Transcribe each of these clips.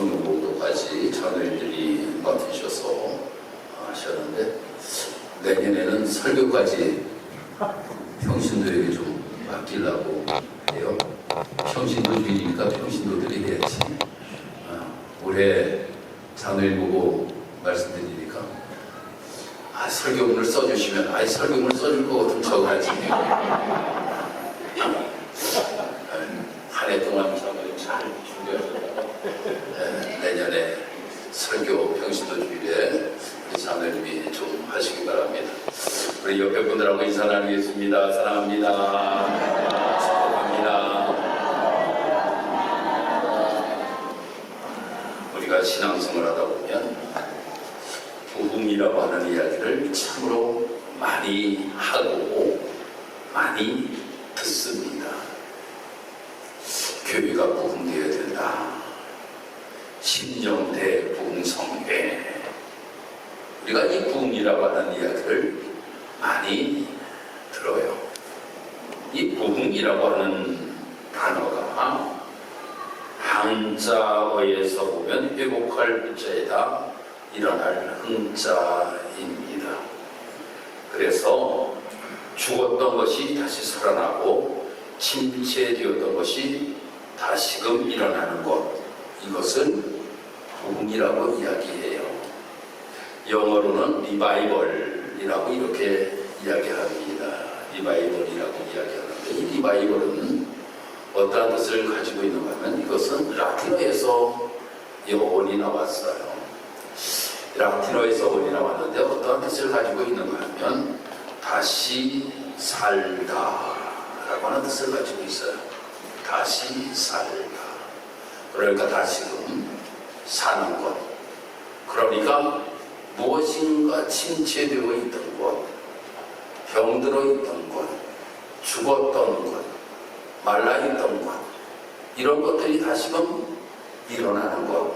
성경 공부까지 자녀들이 맡으셔서 하셨는데 내년에는 설교까지 평신도에게 좀 맡기려고 해요. 평신도주의니까 평신도들이 해야지. 올해 자녀를 보고 말씀드리니까 설교문을 써주시면 설교문을 써줄 거 같으면 적어야지. 한 해 동안 자녀를 잘 준비하셨다가 내년에 설교 평신도주의에 우리 자녀님이 좀 하시기 바랍니다. 우리 옆에 분들하고 인사 나누겠습니다. 사랑합니다. 축복합니다. 우리가 신앙생활 하다 보면 부흥이라고 하는 이야기를 참으로 많이 하고 많이 듣습니다. 교회가 부흥되어야 된다. 심정대 부흥성회. 우리가 이 부흥이라고 하는 이야기를 많이 들어요. 이 부흥이라고 하는 단어가 한자어에서 보면 회복할 부자에다 일어날 흥자입니다. 그래서 죽었던 것이 다시 살아나고 침체되었던 것이 다시금 일어나는 것, 이것을 부흥이라고 이야기해요. 영어로는 리바이벌이라고 이렇게 이야기합니다. 리바이벌이라고 이야기하는데 이 리바이벌은 어떠한 뜻을 가지고 있는가 하면 이것은 라틴어에서 원이 나왔어요. 라틴어에서 원이 나왔는데 어떠한 뜻을 가지고 있는가 하면 다시 살다 라고 하는 뜻을 가지고 있어요. 다시 살다. 그러니까 다시금 사는 것. 그러니까 무엇인가 침체되어 있던 것, 병들어 있던 것, 죽었던 것, 말라있던 것, 이런 것들이 다시금 일어나는 것,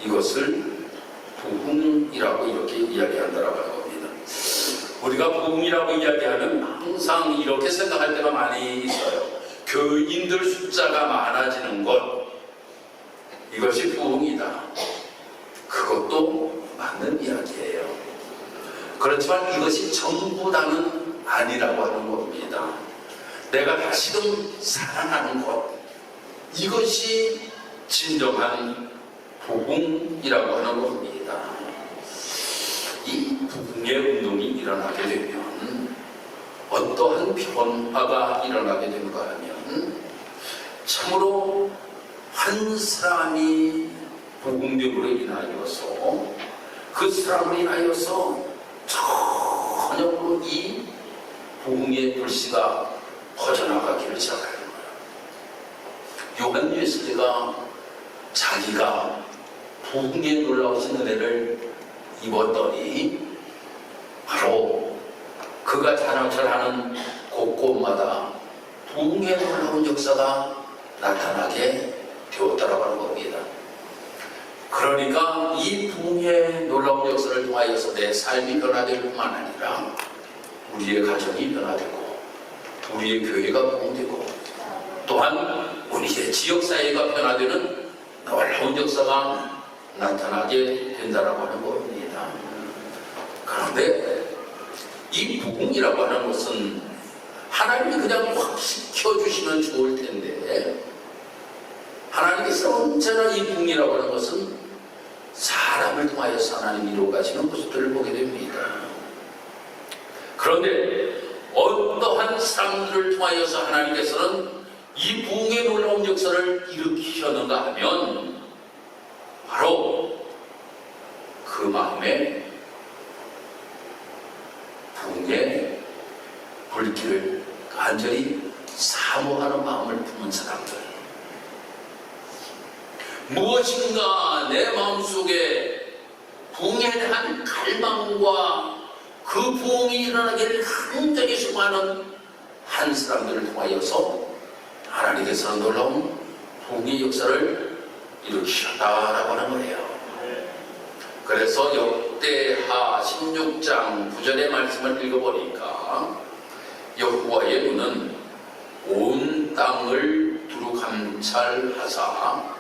이것을 부흥이라고 이렇게 이야기한다라고 하는 겁니다. 우리가 부흥이라고 이야기하면 항상 이렇게 생각할 때가 많이 있어요. 교인들 숫자가 많아지는 것, 이것이 부흥이다. 그것도 맞는 이야기예요. 그렇지만 이것이 전부다는 아니라고 하는 겁니다. 내가 다시금 살아나는 것, 이것이 진정한 부흥이라고 하는 겁니다. 이 부흥의 운동이 일어나게 되면 어떠한 변화가 일어나게 되는가 하면 참으로 한 사람이 복음적으로 인하여서 그 사람으로 인하여서 전역으로 이 복음의 불씨가 퍼져나가기를 시작하는 거예요. 요한 웨슬리가 자기가 부흥의 놀라우신 은혜를 입었더니 바로 그가 찬양철하는 곳곳마다 부흥의 놀라운 역사가 나타나게 되었다라고 하는 겁니다. 그러니까 이 부흥의 놀라운 역사를 통하여서 내 삶이 변화될 뿐만 아니라 우리의 가정이 변화되고 우리의 교회가 부흥되고 또한 우리의 지역사회가 변화되는 놀라운 역사가 나타나게 된다라고 하는 겁니다. 그런데 이 부흥이라고 하는 것은 하나님이 그냥 확 시켜주시면 좋을 텐데 하나님께서 언제나 이 부흥이라고 하는 것은 사람을 통하여서 하나님이 이루어가시는 모습들을 보게 됩니다. 그런데 어떠한 사람들을 통하여서 하나님께서는 이 부흥의 놀라운 역사를 일으키셨는가 하면 바로 그 마음에 부흥의 불길을 간절히 사모하는 마음을 품은 사람들, 무엇인가 내 마음속에 부흥에 대한 갈망과 그 부흥이 일어나기를 간절히 소망하는 한 사람들을 통하여서 하나님께서는 놀라운 부흥의 역사를 이루시셨다라고 하는 거예요. 그래서 역대하 16장 9절의 말씀을 읽어보니까 여호와의 눈은 온 땅을 두루 감찰하사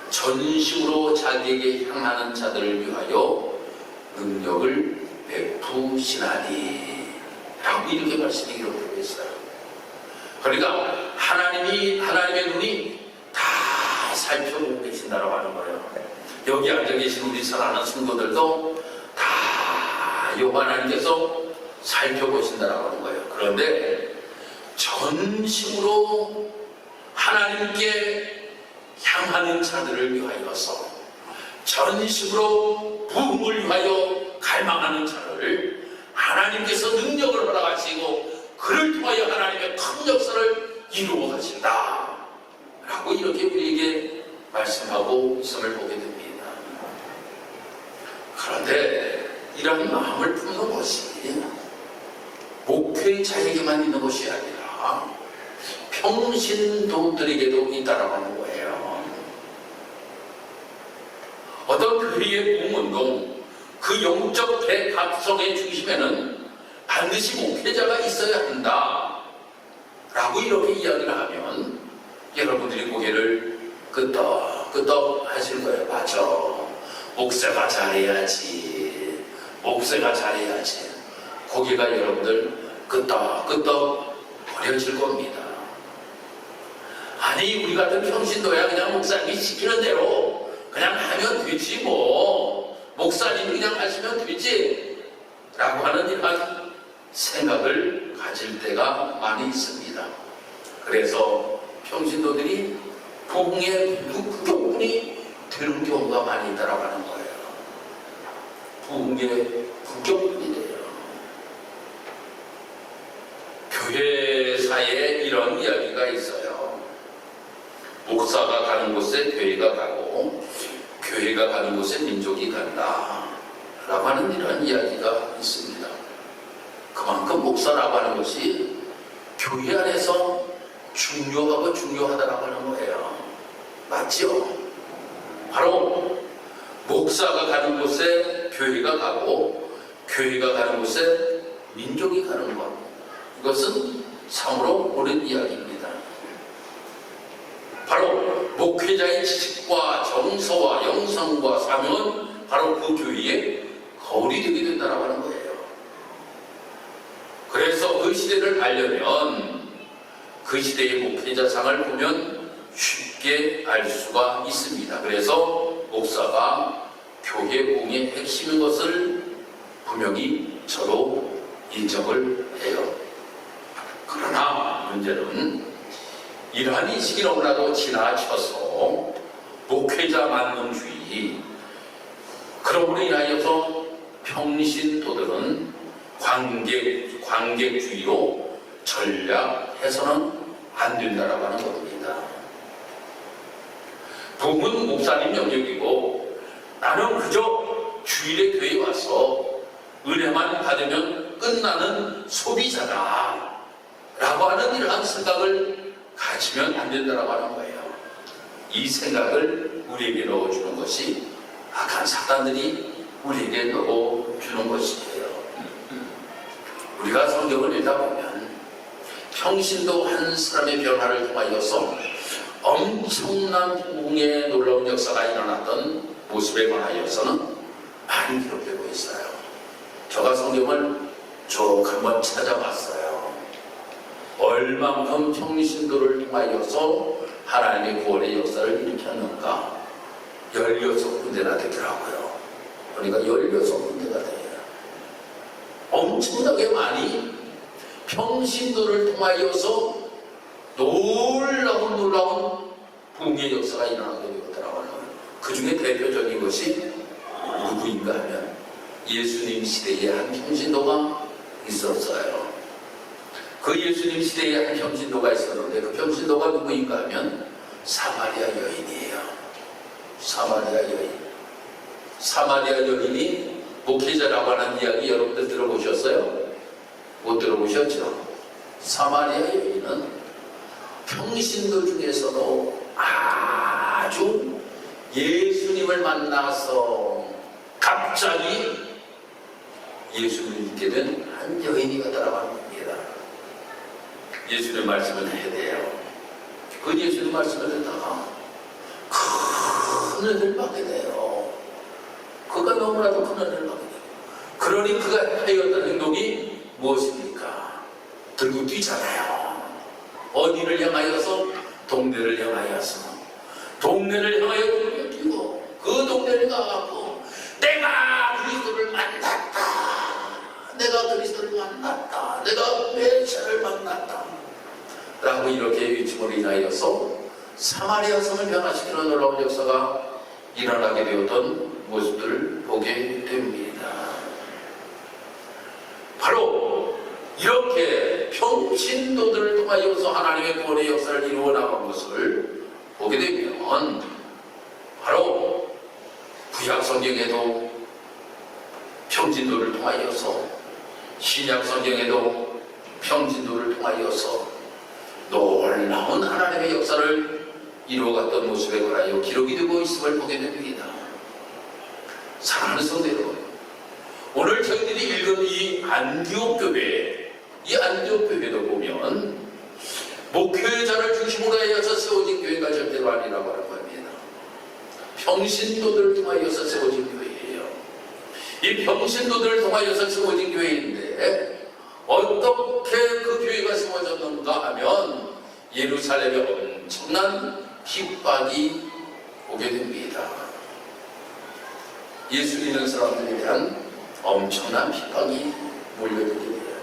전심으로 자기에게 향하는 자들을 위하여 능력을 베푸시나니 라고 이렇게 말씀이 기록되고 있어요. 그러니까 하나님의 눈이 다 살펴보고 계신다라고 하는 거예요. 여기 앉아 계신 우리 사랑하는 성도들도 다 여호와 하나님께서 살펴보신다라고 하는 거예요. 그런데 전심으로 하나님께 향하는 자들을 위하여서, 전심으로 부흥을 위하여 갈망하는 자를 하나님께서 능력을 허락하시고 그를 통하여 하나님의 큰 역사를 이루어 가신다 라고 이렇게 우리에게 말씀하고 있음을 보게 됩니다. 그런데 이런 마음을 품는 것이 목회자에게만 있는 것이 아니라 평신도들에게도 있다라고 하는 거예요. 어떤 교회의 부흥운동, 그 영적 대각성의 중심에는 반드시 목회자가 있어야 한다 라고 이렇게 이야기를 하면 여러분들이 고개를 끄덕끄덕 하실 거예요. 맞아, 목사가 잘해야지, 목사가 잘해야지. 고개가 여러분들 끄덕끄덕 버려질 겁니다. 아니, 우리 같은 평신도야 그냥 목사님이 시키는 대로 그냥 하면 되지 뭐, 목사님이 그냥 하시면 되지 라고 하는 이러한 생각을 가질 때가 많이 있습니다. 그래서 평신도들이 부흥의 국격분이 되는 경우가 많이 있다라고 하는 거예요. 부흥의 국격분이 돼요. 교회사에 이런 이야기가 있어요. 목사가 가는 곳에 교회가 가고 교회가 가는 곳에 민족이 간다 라고 하는 이런 이야기가 있습니다. 그만큼 목사라고 하는 것이 교회 안에서 중요하고 중요하다라고 하는 거예요. 맞죠? 바로 목사가 가는 곳에 교회가 가고 교회가 가는 곳에 민족이 가는 것, 이것은 참으로 옳은 이야기입니다. 바로 목회자의 지식과 정서와 영성과 사명은 바로 그 교회의 거울이 되게 된다고 하는 거예요. 그래서 그 시대를 알려면 그 시대의 목회자상을 보면 쉽게 알 수가 있습니다. 그래서 목사가 교회 부흥의 핵심인 것을 분명히 저도 인정을 해요. 그러나 문제는 이러한 인식이 너무나도 지나쳐서 목회자 만능주의, 그러므로 인하여서 평신도들은 관객주의로 전략해서는 안 된다라고 하는 겁니다. 부흥은 목사님 영역이고 나는 그저 주일에 교회에 와서 은혜만 받으면 끝나는 소비자다 라고 하는 이러한 생각을 가지면 안 된다라고 하는 거예요. 이 생각을 우리에게 넣어주는 것이 악한 사단들이 우리에게 넣어주는 것이에요. 우리가 성경을 읽다 보면 평신도 한 사람의 변화를 통하여서 엄청난 부흥의 놀라운 역사가 일어났던 모습에 관하여서는 많이 기록되고 있어요. 제가 성경을 쭉 한번 찾아봤어요. 얼만큼 평신도를 통하여서 하나님의 구원의 역사를 일으켰는가? 16군데나 되더라고요. 그러니까 16군데가 돼요. 엄청나게 많이 평신도를 통하여서 놀라운 부흥의 역사가 일어나게 되더라고요. 그 중에 대표적인 것이 누구인가 하면 예수님 시대에 한 평신도가 있었어요. 그 예수님 시대에 한 평신도가 있었는데 그 평신도가 누구인가 하면 사마리아 여인이에요. 사마리아 여인. 사마리아 여인이 목회자라고 하는 이야기 여러분들 들어보셨어요? 못 들어보셨죠? 사마리아 여인은 평신도 중에서도 아주 예수님을 만나서 갑자기 예수님을 믿게 된 한 여인이가 따라가는 겁니다. 예수님의 말씀을 해야 돼요. 그 예수님 말씀을 듣다가 큰 은혜를 받게 돼요. 그가 너무나도 큰 은혜를 받게 돼요. 그러니 그가 하였던 행동이 무엇입니까? 들고 뛰잖아요. 어디를 향하여서? 동네를 향하여서. 동네를 향하여 들고 뛰고 그 동네를 가갖고 내가 그리스도를 만났다. 내가 그리스도를 만났다. 내가 메시아를 만났다. 라고 이렇게 외침으로 인하여서 사마리아 성을 변화시키는 놀라운 역사가 일어나게 되었던 모습들을 보게 됩니다. 바로 이렇게 평신도들을 통하여서 하나님의 구원의 역사를 이루어 나간 것을 보게 되면 바로 구약 성경에도 평신도를 통하여서 신약 성경에도 평신도를 통하여서 놀라운 하나님의 역사를 이루어갔던 모습에 관하여 기록이 되고 있음을 보게 됩니다. 사랑하는 성도 여러분, 오늘 저희들이 읽은 이 안디옥 교회, 이 안디옥 교회도 보면 목회자를 중심으로 하여서 세워진 교회가 절대로 아니라고 하는 겁니다. 평신도들을 통하여서 세워진 교회예요. 이 평신도들을 통하여서 세워진 교회인데 어떻게 그 교회가 세워졌는가 하면 예루살렘에 엄청난 핍박이 오게 됩니다. 예수 믿는 사람들에 대한 엄청난 핍박이 몰려들게 돼요.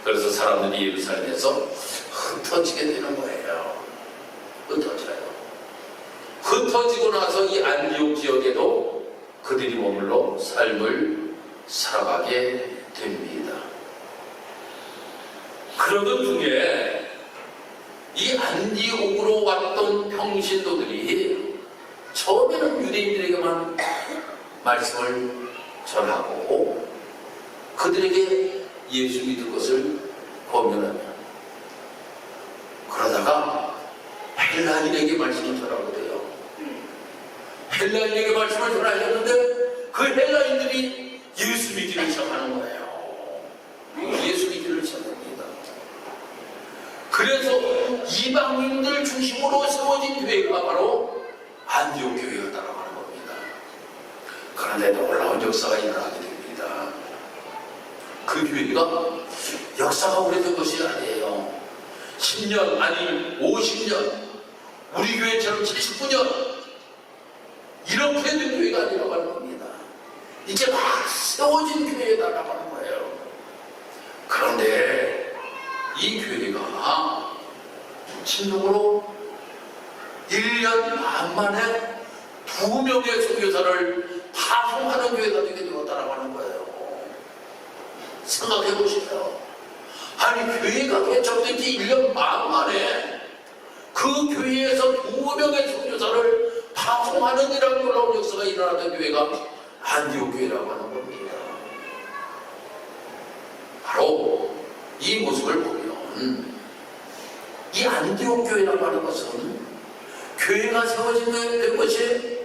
그래서 사람들이 예루살렘에서 흩어지게 되는 거예요. 흩어져요. 흩어지고 나서 이 안디옥 지역에도 그들이 머물러 삶을 살아가게 됩니다. 그러던 중에 이 안디옥으로 왔던 평신도들이 처음에는 유대인들에게만 말씀을 전하고 그들에게 예수 믿을 것을 권면하며 그러다가 헬라인에게 말씀을 전하게 돼요. 헬라인에게 말씀을 전하셨는데 그 헬라인들이 예수 믿기를 시작하는 거예요. 예수 믿기를 시작합니다. 그래서 이방인들 중심으로 세워진 교회가 바로 안디옥 교회였다고 하는 겁니다. 그런데 놀라운 역사가 일어나게 됩니다. 그 교회가 역사가 오래된 것이 아니에요. 10년 아니 50년 우리 교회처럼 79년 이렇게 된 교회가 아니라고 하는 겁니다. 이제 막 세워진 교회다라고 하는 거예요. 그런데 이 교회가 진정으로 1년 반 만에 2명의 선교사를 파송하는 교회가 되게 되었다라고 하는 거예요. 생각해 보시죠. 아니 교회가 개척된 지 1년 반 만에 그 교회에서 2명의 선교사를 파송하는 이런 놀라운 역사가 일어나던 교회가 안디옥 교회라고 하는 겁니다. 바로 이 모습을 보면 이 안디옥 교회라고 하는 것은 교회가 세워진 것이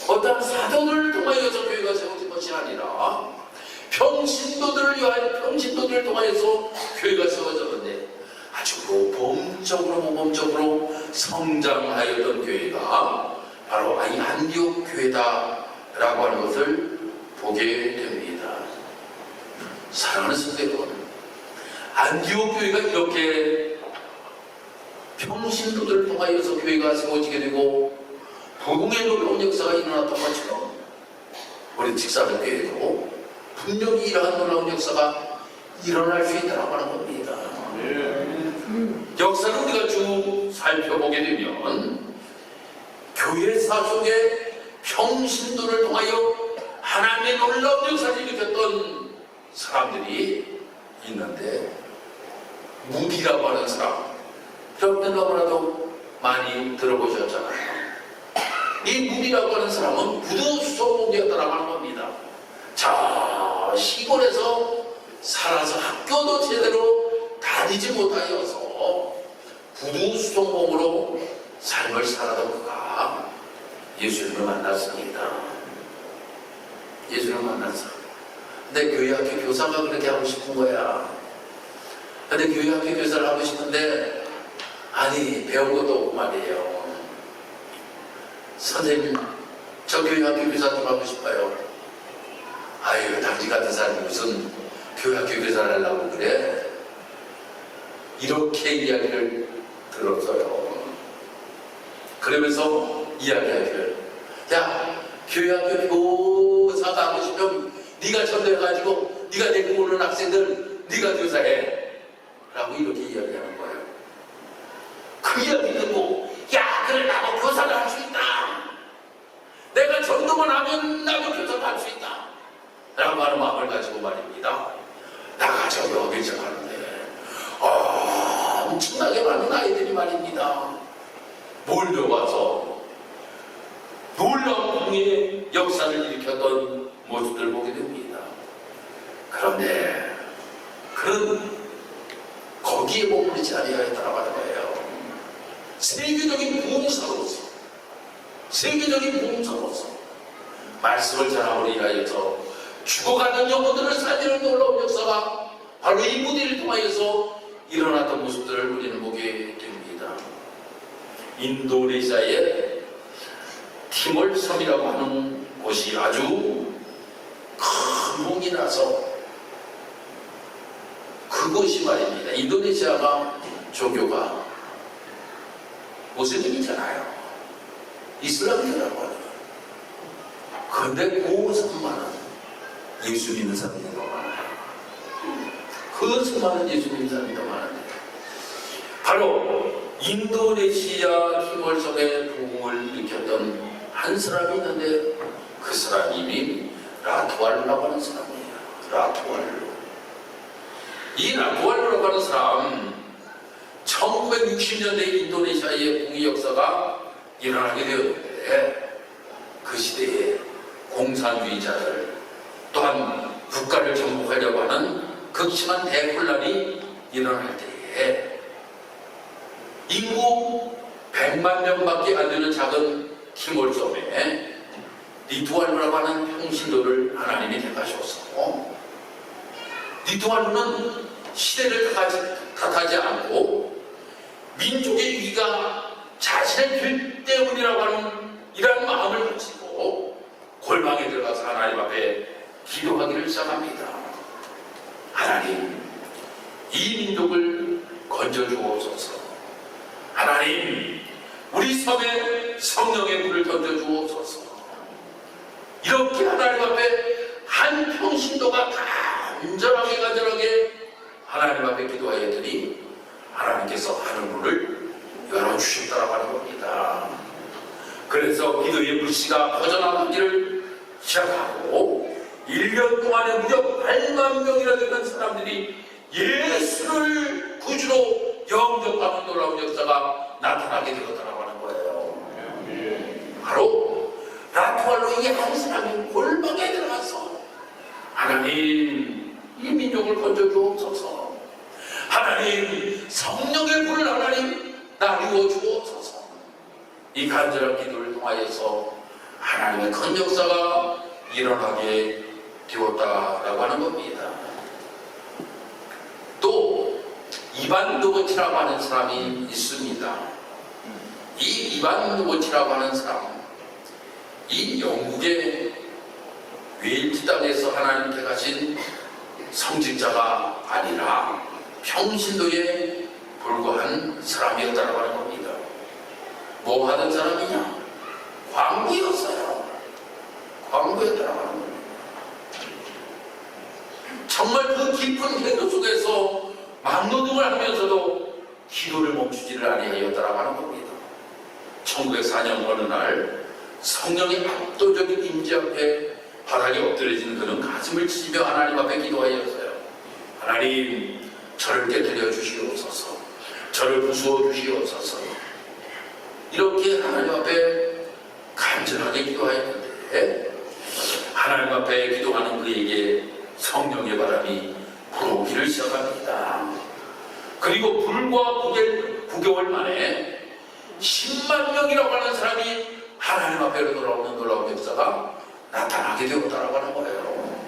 어떤 사도들을 통하여서 교회가 세워진 것이 아니라 평신도들을 위하여 평신도들을 통하여서 교회가 세워졌는데 아주 모범적으로 성장하였던 교회가 바로 이 안디옥 교회다라고 하는 것을 보게 됩니다. 사랑하는 성도 여러분, 안디옥 교회가 이렇게 평신도들을 통하여서 교회가 세워지게 되고 복음의 놀라운 역사가 일어났던 것처럼 우리 직사는 교회도 분명히 이러한 놀라운 역사가 일어날 수 있다고 하는 겁니다. 역사를 우리가 쭉 살펴보게 되면 교회사 속에 평신도를 통하여 하나님의 놀라운 역사를 일으켰던 사람들이 있는데 무디라고 하는 사람, 여러분들 너무나도 많이 들어보셨잖아요. 이 무디라고 하는 사람은 구두수송공이었다라고 하는 겁니다. 저 시골에서 살아서 학교도 제대로 다니지 못하여서 구두수송공으로 삶을 살아던 그가 예수님을 만났습니다. 예수님을 만났어. 근데 교회 학교 교사가 그렇게 하고 싶은 거야. 근데 교회 학교 교사를 하고 싶은데 아니 배운 것도 없고 말이에요. 선생님 저 교회 학교 교사 좀 하고 싶어요. 아유, 당신 같은 사람이 무슨 교회 학교 교사를 하려고 그래? 이렇게 이야기를 들었어요. 그러면서 이야기하기를, 야, 교회 학교 교사가 하고 싶으면 네가 전도해가지고 네가 데리고 오는 학생들 네가 교사해 라고 이렇게 이야기하는 거예요. 그 이야기 듣고, 야, 그래, 나도 교사를 할 수 있다. 내가 전도만 하면 나도 교사를 할 수 있다 라고 하는 마음을 가지고 말입니다. 나가서 여기 시작하는데 엄청나게 많은 아이들이 말입니다. 몰려와서 놀라운 공의 역사를 일으켰던 모습들을 보게 됩니다. 그런데 그는 거기에 머무르지 아니하였다라고 하는 거예요. 세계적인 부흥사로서 말씀을 전함으로 인하여서 죽어가는 영혼들을 살리는 놀라운 역사가 바로 이 무대를 통하여서 일어났던 모습들을 우리는 보게 됩니다. 인도네시아의 티몰 섬이라고 하는 곳이 아주 큰 붕이 나서 그곳이 말입니다. 인도네시아가 종교가 무슬림이잖아요. 이슬람이라고 하는. 그런데 그 섬만은 예수 믿는 사람이 더 많아요. 그 수많은 예수 믿는 사람이 더 많은데 바로 인도네시아 티몰섬의 부흥을 일으켰던 한 사람이 있는데 그 사람이 라투알루라고 하는 사람이에요. 라투알루. 이 라투알루라고 하는 사람 1960년대 인도네시아의 부흥 역사가 일어나게 되었는데 그 시대에 공산주의자들 또한 국가를 정복하려고 하는 극심한 대혼란이 일어날 때에 인구 100만 명밖에 안 되는 작은 티몰섬에 리투알루라고 하는 평신도를 하나님이 택하셔서 리투알루는 시대를 탓하지 않고 민족의 위기가 자신의 길 때문이라고 하는 이러한 마음을 가지고 골방에 들어가서 하나님 앞에 기도하기를 시작합니다. 하나님, 이 민족을 건져주옵소서. 하나님, 우리 섬에 성령의 불을 던져주옵소서. 이렇게 하나님 앞에 한 평신도가 간절하게 하나님 앞에 기도하였더니 하나님께서 하늘문을 열어주셨다고 하는 겁니다. 그래서 기도의 불씨가 퍼져나가기를 시작하고 1년 동안에 무려 8만 명이나 되는 사람들이 예수를 구주로 영접하는 놀라운 역사가 나타나게 되었다고 하는 거예요. 바로 라투알루의 한 사람이 골방에 들어가서 하나님, 이 민족을 건져주옵소서. 하나님, 성령의 불을 하나님 나누어 주옵소서. 이 간절한 기도를 통하여서 하나님의 큰 역사가 일어나게 되었다라고 하는 겁니다. 또 이반 누고치라고 하는 사람이 있습니다. 이 이반 누고치라고 하는 사람, 이 영국의 웨일즈 땅에서 하나님께 가신 성직자가 아니라 평신도에 불과한 사람이었다고 하는 겁니다. 뭐 하던 사람이냐? 광부였어요. 광부였다고 하는 겁니다. 정말 그 깊은 태도 속에서 막노동을 하면서도 기도를 멈추지를 아니하였다고 하는 겁니다. 1904년 어느 날 성령의 압도적인 임재 앞에 바닥에 엎드려진 그는 가슴을 치며 하나님 앞에 기도하였어요. 하나님, 저를 깨뜨려 주시옵소서. 저를 부수어 주시옵소서. 이렇게 하나님 앞에 간절하게 기도하였는데 하나님 앞에 기도하는 그에게 성령의 바람이 불어오기를 시작합니다. 그리고 불과 9개월 만에 10만 명이라고 하는 사람이 하나님 앞에로 돌아오는 놀라운 역사가 나타나게 되었다고 하는 거예요.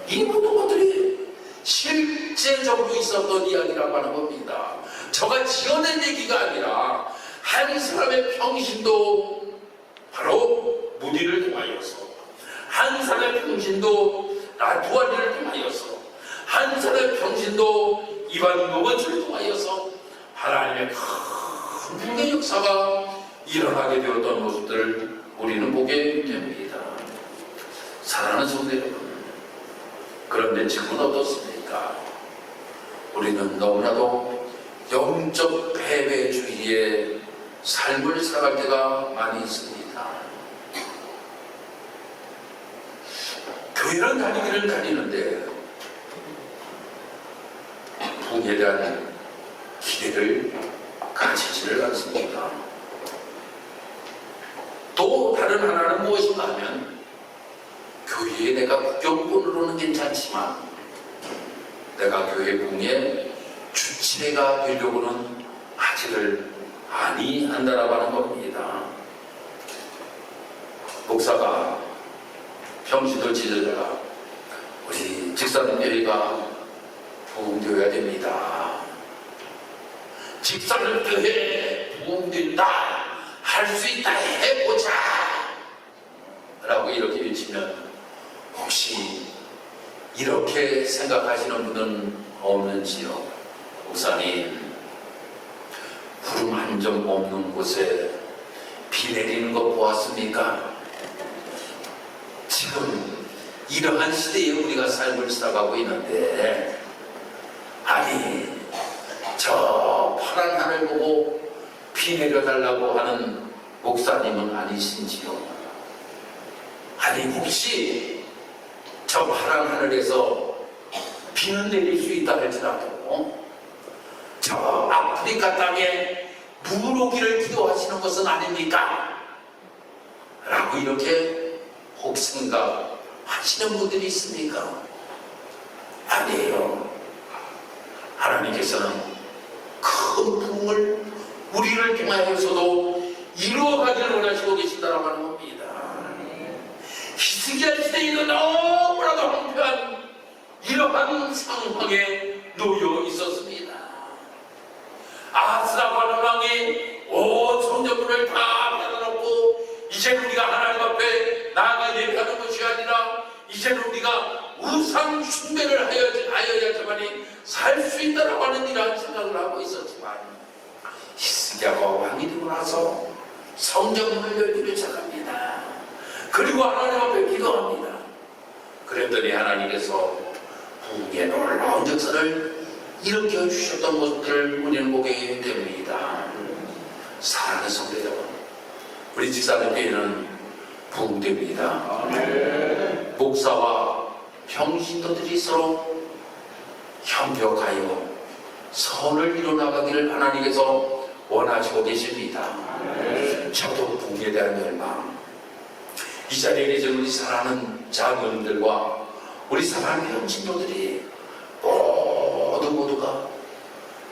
이 모든 것들이 실제적으로 있었던 이야기라고 하는 겁니다. 저가 지어낸 얘기가 아니라 한 사람의 평신도 바로 에우디를 통하여서, 한 사람의 평신도 라두아리를 통하여서, 한 사람의 평신도 이반 노버츠를 통하여서 하나님의 큰 부흥의 역사가 일어나게 되었던 모습들을 우리는 보게 됩니다. 사랑하는 성도 여러분, 그런데 지금은 어떻습니까? 우리는 너무나도 영적 패배주의의 삶을 살아갈 때가 많이 있습니다. 교회는 다니기를 다니는데 부흥에 대한 기대를 가지지를 않습니다. 또 다른 하나는 무엇인가 하면 교회에 내가 구경꾼으로는 괜찮지만 내가 교회 부흥의 주체가 되려고는 하지를 아니한다라고 하는 겁니다. 목사가 평신도 지도자가 우리 직사는교회가 부흥되어야 됩니다. 직사는교회 부흥된다, 할 수 있다, 해보자 라고 이렇게 외치면 혹시 이렇게 생각하시는 분은 없는지요? 목사님, 구름 한 점 없는 곳에 비 내리는 거 보았습니까? 지금 이러한 시대에 우리가 삶을 살아가고 있는데, 아니 저 파란 하늘 보고 비 내려달라고 하는 목사님은 아니신지요? 아니 혹시 저 파란 하늘에서 비는 내릴 수 있다 할지라도 저 아프리카 땅에 물 오기를 기도하시는 것은 아닙니까? 라고 이렇게 혹 생각하시는 분들이 있습니까? 아니에요. 하나님께서는 큰 부흥을 우리를 통하여서도 이루어가기를 원하시고 계신다라고 하는 겁니다. 히스기야 시대에는 너무나도 황폐한 이러한 상황에 놓여 있었습니다. 아하스라고 왕이 온 성전문을 다 닫아놓고 이제 우리가 하나님 앞에 나아가 예배하는 것이 아니라 이제는 우리가 우상 숭배를 하여야지만이 살 수 있다라고 하는 이러한 생각을 하고 있었지만 히스기야가 왕이 되고 나서 성전문을 열기를 시작합니다. 그리고 하나님 앞에 기도합니다. 그랬더니 하나님께서 부흥의 놀라운 역사를 일으켜 주셨던 모습들을 우리는 보게 됩니다. 사랑하는 성도 여러분, 우리 직사님께는 부흥됩니다. 목사와 평신도들이 서로 협력하여 선을 이뤄나가기를 하나님께서 원하시고 계십니다. 저도 부흥에 대한 열망, 이 자리에 계신 우리 사랑하는 자녀님들과 우리 사랑하는 평신도들이 모두가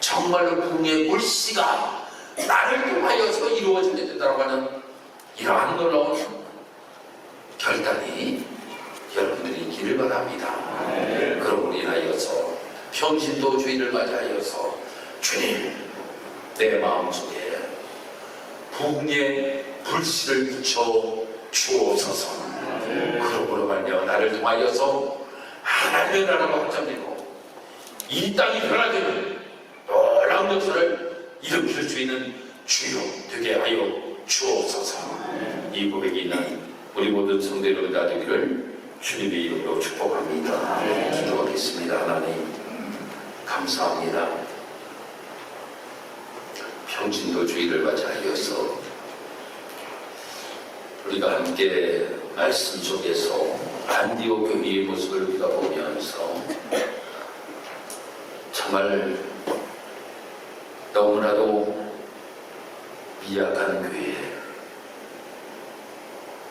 정말로 부흥의 물씨가 나를 통하여서 이루어지게 된다고 하는 이러한 놀라운 결단이 여러분들이 있기를 바랍니다. 그럼 인하여서 평신도주의를 맞이하여서 주님, 내 마음속에 부흥의 불씨를 비춰 주옵소서. 그러므로 말미암아 나를 통하여서 하나님의 나라가 확장되고 이 땅이 변화되는 놀라운 역사를 일으킬 수 있는 주요 되게 하여 주옵소서. 이 고백이 있는 우리 모든 성도 여러분 다 되기를 주님의 이름으로 축복합니다. 기도하겠습니다. 하나님 감사합니다. 평신도주의를 맞이하여서 우리가 함께 말씀 속에서 안디옥 교회의 모습을 우리가 보면서 정말 너무나도 미약한 교회,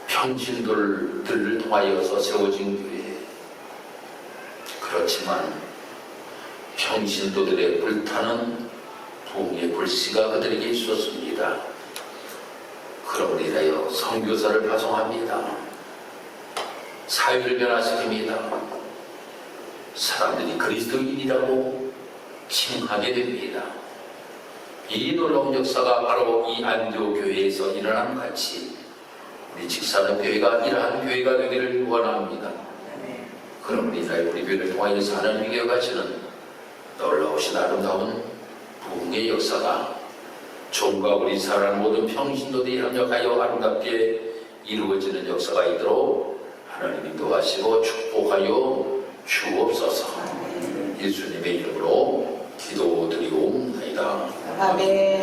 평신도들을 통하여서 세워진 교회, 그렇지만 평신도들의 불타는 부흥의 불씨가 그들에게 있었습니다. 그러므로 인하여 선교사를 파송합니다. 사회를 변화시킵니다. 사람들이 그리스도인이라고 칭하게 됩니다. 이 놀라운 역사가 바로 이 안디옥 교회에서 일어난 같이 우리 직산업교회가 이러한 교회가 되기를 원합니다. 그럼 우리 교회를 통하여서 하나님의 교회가 가지는 놀라우신 아름다운 부흥의 역사가 종과 우리 사랑하는 모든 평신도들이 협력하여 아름답게 이루어지는 역사가 있도록 하나님이 도와시고 축복하여 주옵소서. 예수님의 이름으로 기도드리옵나이다. 아멘.